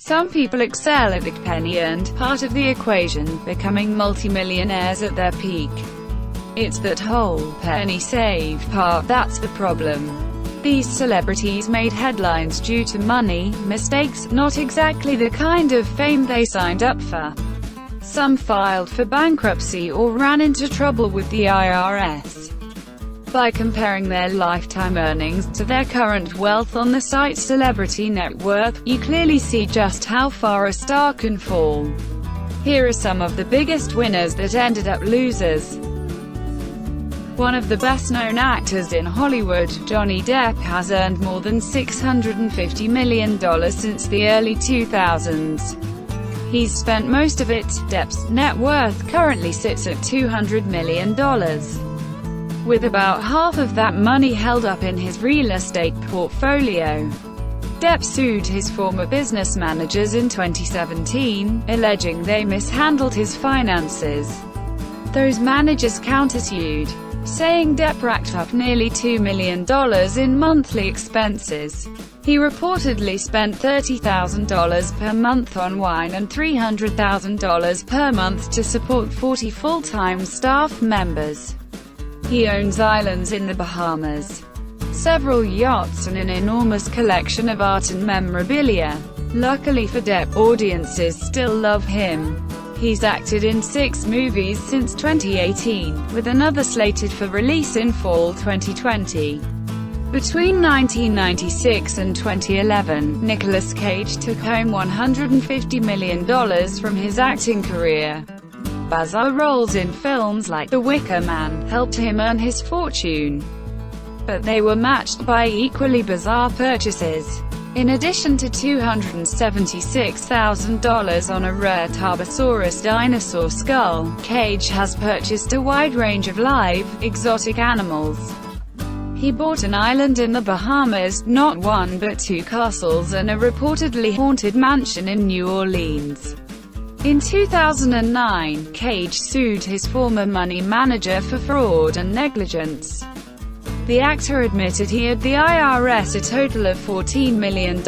Some people excel at the penny-earned part of the equation, becoming multimillionaires at their peak. It's that whole penny-saved part that's the problem. These celebrities made headlines due to money mistakes, not exactly the kind of fame they signed up for. Some filed for bankruptcy or ran into trouble with the IRS. By comparing their lifetime earnings to their current wealth on the site Celebrity Net Worth, you clearly see just how far a star can fall. Here are some of the biggest winners that ended up losers. One of the best-known actors in Hollywood, Johnny Depp, has earned more than $650 million since the early 2000s. He's spent most of it. Depp's net worth currently sits at $200 million. With about half of that money held up in his real estate portfolio. Depp sued his former business managers in 2017, alleging they mishandled his finances. Those managers countersued, saying Depp racked up nearly $2 million in monthly expenses. He reportedly spent $30,000 per month on wine and $300,000 per month to support 40 full-time staff members. He owns islands in the Bahamas, several yachts and an enormous collection of art and memorabilia. Luckily for Depp, audiences still love him. He's acted in 6 movies since 2018, with another slated for release in fall 2020. Between 1996 and 2011, Nicolas Cage took home $150 million from his acting career. Bizarre roles in films like The Wicker Man helped him earn his fortune, but they were matched by equally bizarre purchases. In addition to $276,000 on a rare Tarbosaurus dinosaur skull, Cage has purchased a wide range of live, exotic animals. He bought an island in the Bahamas, not one but 2 castles and a reportedly haunted mansion in New Orleans. In 2009, Cage sued his former money manager for fraud and negligence. The actor admitted he owed the IRS a total of $14 million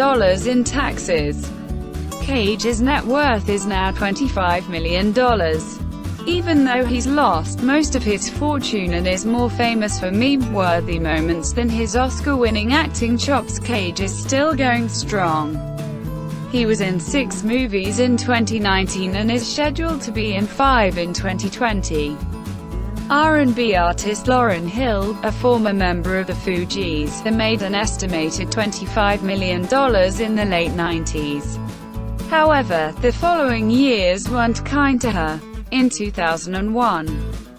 in taxes. Cage's net worth is now $25 million. Even though he's lost most of his fortune and is more famous for meme-worthy moments than his Oscar-winning acting chops, Cage is still going strong. He was in 6 movies in 2019 and is scheduled to be in 5 in 2020. R&B artist Lauryn Hill, a former member of the Fugees, made an estimated $25 million in the late 90s. However, the following years weren't kind to her. In 2001,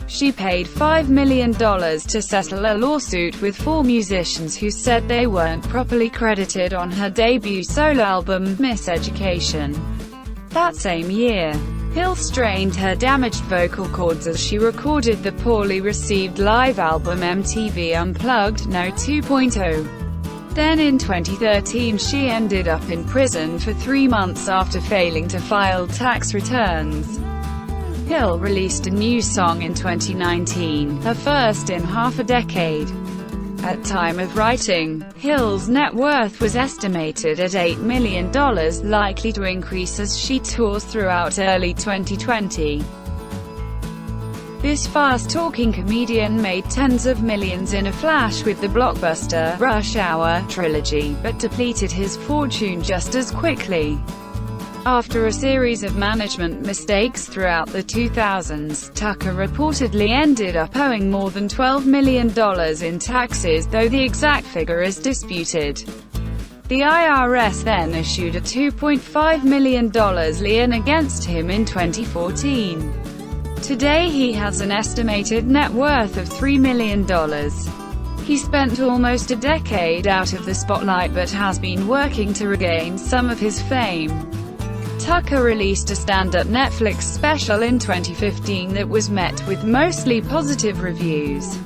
she paid $5 million to settle a lawsuit with 4 musicians who said they weren't properly credited on her debut solo album, Miseducation. That same year, Hill strained her damaged vocal cords as she recorded the poorly received live album MTV Unplugged No. 2.0. Then in 2013 she ended up in prison for 3 months after failing to file tax returns. Hill released a new song in 2019, her first in half a decade. At time of writing, Hill's net worth was estimated at $8 million, likely to increase as she tours throughout early 2020. This fast-talking comedian made tens of millions in a flash with the blockbuster Rush Hour trilogy, but depleted his fortune just as quickly. After a series of management mistakes throughout the 2000s, Tucker reportedly ended up owing more than $12 million in taxes, though the exact figure is disputed. The IRS then issued a $2.5 million lien against him in 2014. Today he has an estimated net worth of $3 million. He spent almost a decade out of the spotlight but has been working to regain some of his fame. Tucker released a stand-up Netflix special in 2015 that was met with mostly positive reviews.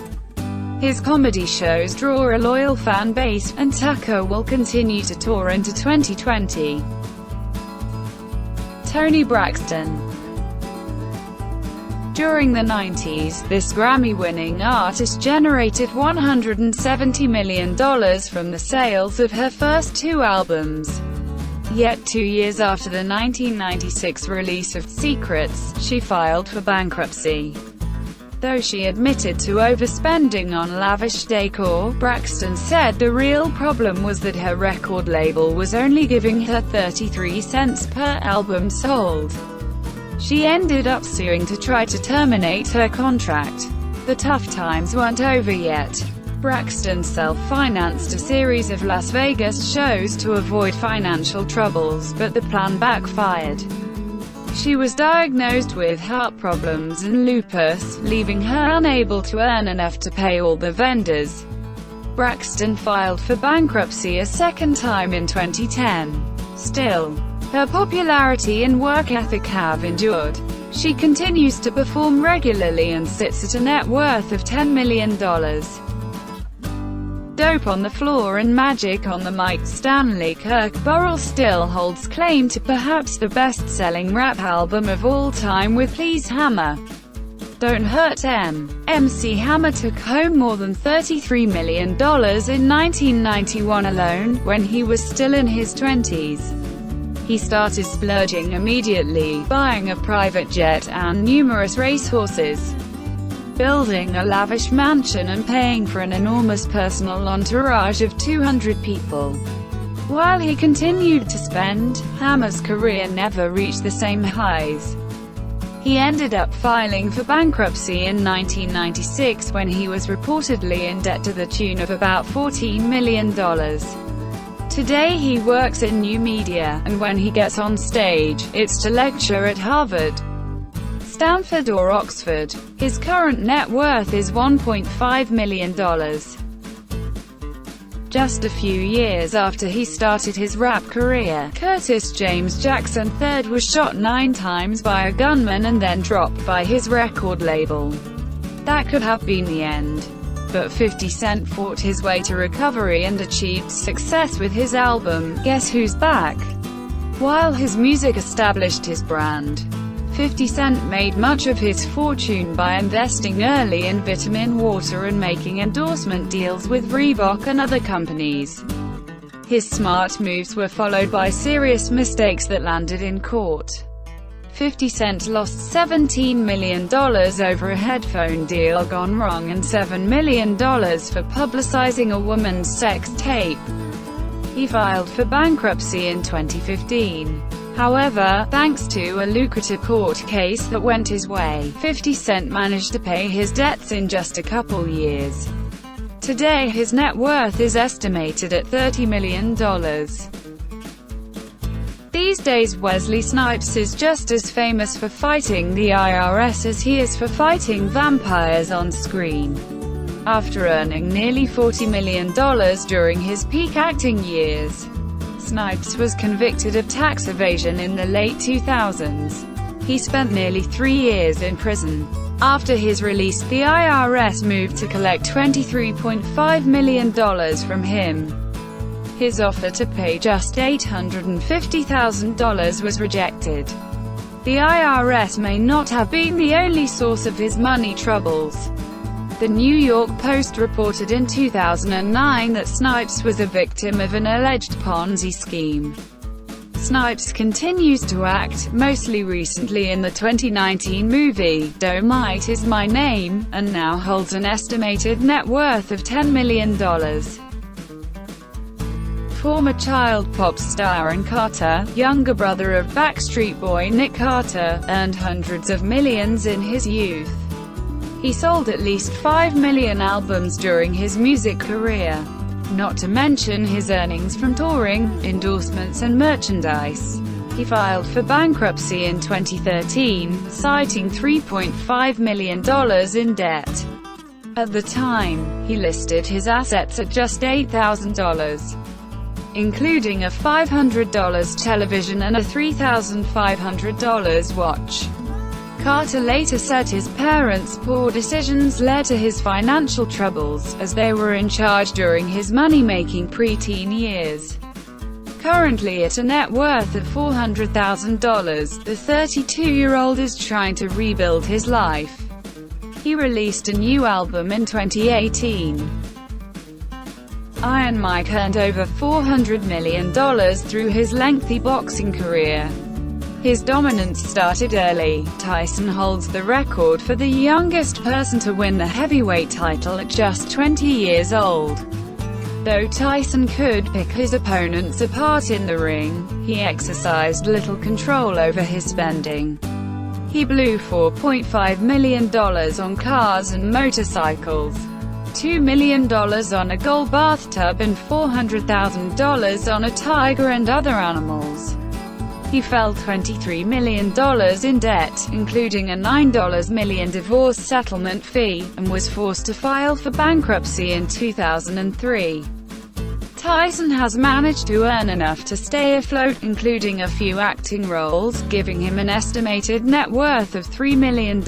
His comedy shows draw a loyal fan base, and Tucker will continue to tour into 2020. Toni Braxton. During the 90s, this Grammy-winning artist generated $170 million from the sales of her first 2 albums. Yet 2 years after the 1996 release of Secrets, she filed for bankruptcy. Though she admitted to overspending on lavish decor, Braxton said the real problem was that her record label was only giving her 33 cents per album sold. She ended up suing to try to terminate her contract. The tough times weren't over yet. Braxton self-financed a series of Las Vegas shows to avoid financial troubles, but the plan backfired. She was diagnosed with heart problems and lupus, leaving her unable to earn enough to pay all the vendors. Braxton filed for bankruptcy a second time in 2010. Still, her popularity and work ethic have endured. She continues to perform regularly and sits at a net worth of $10 million. Dope on the Floor and Magic on the Mic. Stanley Kirkburrell still holds claim to perhaps the best-selling rap album of all time with Please Hammer. Don't Hurt MC Hammer took home more than $33 million in 1991 alone, when he was still in his 20s. He started splurging immediately, buying a private jet and numerous racehorses, building a lavish mansion and paying for an enormous personal entourage of 200 people. While he continued to spend, Hammer's career never reached the same highs. He ended up filing for bankruptcy in 1996 when he was reportedly in debt to the tune of about $14 million. Today he works in new media, and when he gets on stage, it's to lecture at Harvard, Stanford or Oxford. His current net worth is $1.5 million. Just a few years after he started his rap career, Curtis James Jackson III was shot 9 times by a gunman and then dropped by his record label. That could have been the end. But 50 Cent fought his way to recovery and achieved success with his album, Guess Who's Back. While his music established his brand, 50 Cent made much of his fortune by investing early in vitamin water and making endorsement deals with Reebok and other companies. His smart moves were followed by serious mistakes that landed in court. 50 Cent lost $17 million over a headphone deal gone wrong and $7 million for publicizing a woman's sex tape. He filed for bankruptcy in 2015. However, thanks to a lucrative court case that went his way, 50 Cent managed to pay his debts in just a couple years. Today his net worth is estimated at $30 million. These days Wesley Snipes is just as famous for fighting the IRS as he is for fighting vampires on screen. After earning nearly $40 million during his peak acting years, Snipes was convicted of tax evasion in the late 2000s. He spent nearly 3 years in prison. After his release, the IRS moved to collect $23.5 million from him. His offer to pay just $850,000 was rejected. The IRS may not have been the only source of his money troubles. The New York Post reported in 2009 that Snipes was a victim of an alleged Ponzi scheme. Snipes continues to act, mostly recently in the 2019 movie, Domite Is My Name, and now holds an estimated net worth of $10 million. Former child pop star and Carter, younger brother of Backstreet Boy Nick Carter, earned hundreds of millions in his youth. He sold at least 5 million albums during his music career, not to mention his earnings from touring, endorsements and merchandise. He filed for bankruptcy in 2013, citing $3.5 million in debt. At the time, he listed his assets at just $8,000, including a $500 television and a $3,500 watch. Carter later said his parents' poor decisions led to his financial troubles, as they were in charge during his money-making preteen years. Currently at a net worth of $400,000, the 32-year-old is trying to rebuild his life. He released a new album in 2018. Iron Mike earned over $400 million through his lengthy boxing career. His dominance started early. Tyson holds the record for the youngest person to win the heavyweight title at just 20 years old. Though Tyson could pick his opponents apart in the ring, he exercised little control over his spending. He blew $4.5 million on cars and motorcycles, $2 million on a gold bathtub, and $400,000 on a tiger and other animals. He fell $23 million in debt, including a $9 million divorce settlement fee, and was forced to file for bankruptcy in 2003. Tyson has managed to earn enough to stay afloat, including a few acting roles, giving him an estimated net worth of $3 million.